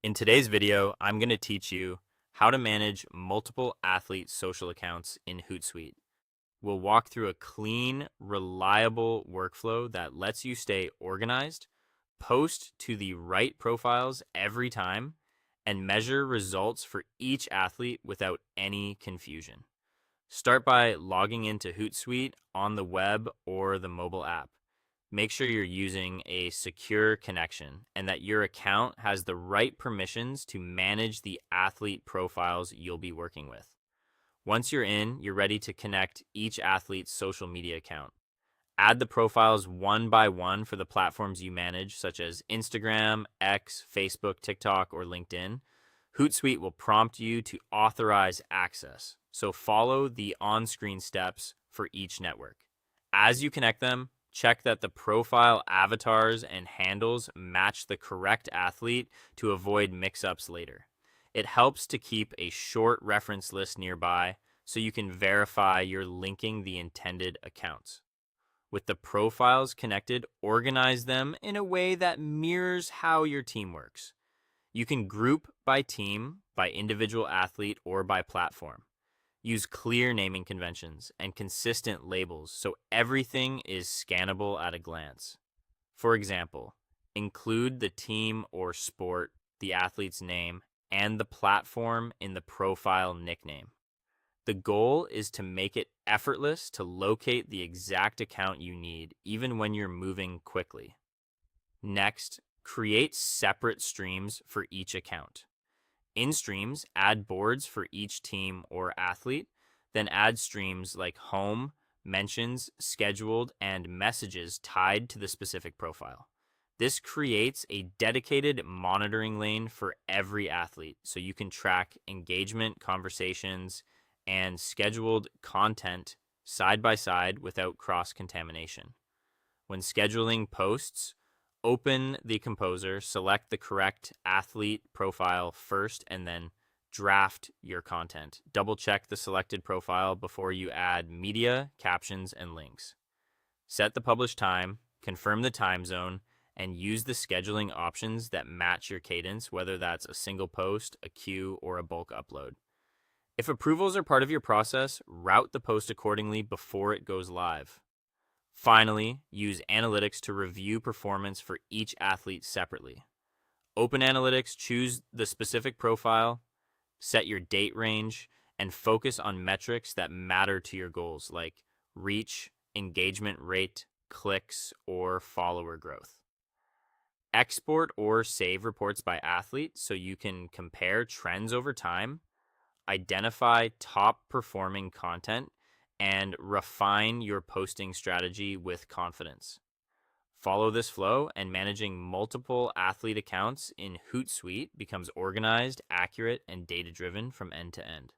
In today's video, I'm going to teach you how to manage multiple athlete social accounts in Hootsuite. We'll walk through a clean, reliable workflow that lets you stay organized, post to the right profiles every time, and measure results for each athlete without any confusion. Start by logging into Hootsuite on the web or the mobile app. Make sure you're using a secure connection and that your account has the right permissions to manage the athlete profiles you'll be working with. Once you're in, you're ready to connect each athlete's social media account. Add the profiles one by one for the platforms you manage, such as Instagram, X, Facebook, TikTok, or LinkedIn. Hootsuite will prompt you to authorize access, so follow the on-screen steps for each network. As you connect them, check that the profile avatars and handles match the correct athlete to avoid mix-ups later. It helps to keep a short reference list nearby so you can verify you're linking the intended accounts. With the profiles connected, organize them in a way that mirrors how your team works. You can group by team, by individual athlete, or by platform. Use clear naming conventions and consistent labels so everything is scannable at a glance. For example, include the team or sport, the athlete's name, and the platform in the profile nickname. The goal is to make it effortless to locate the exact account you need, even when you're moving quickly. Next, create separate streams for each account. In streams, add boards for each team or athlete, then add streams like home, mentions, scheduled, and messages tied to the specific profile. This creates a dedicated monitoring lane for every athlete so you can track engagement, conversations, and scheduled content side by side without cross-contamination. When scheduling posts, open the composer, select the correct athlete profile first, and then draft your content. Double check the selected profile before you add media, captions, and links. Set the publish time, confirm the time zone, and use the scheduling options that match your cadence, whether that's a single post, a queue, or a bulk upload. If approvals are part of your process, route the post accordingly before it goes live. Finally, use analytics to review performance for each athlete separately. Open analytics, choose the specific profile, set your date range, and focus on metrics that matter to your goals like reach, engagement rate, clicks, or follower growth. Export or save reports by athlete so you can compare trends over time, identify top performing content, and refine your posting strategy with confidence. Follow this flow, and managing multiple athlete accounts in Hootsuite becomes organized, accurate, and data-driven from end to end.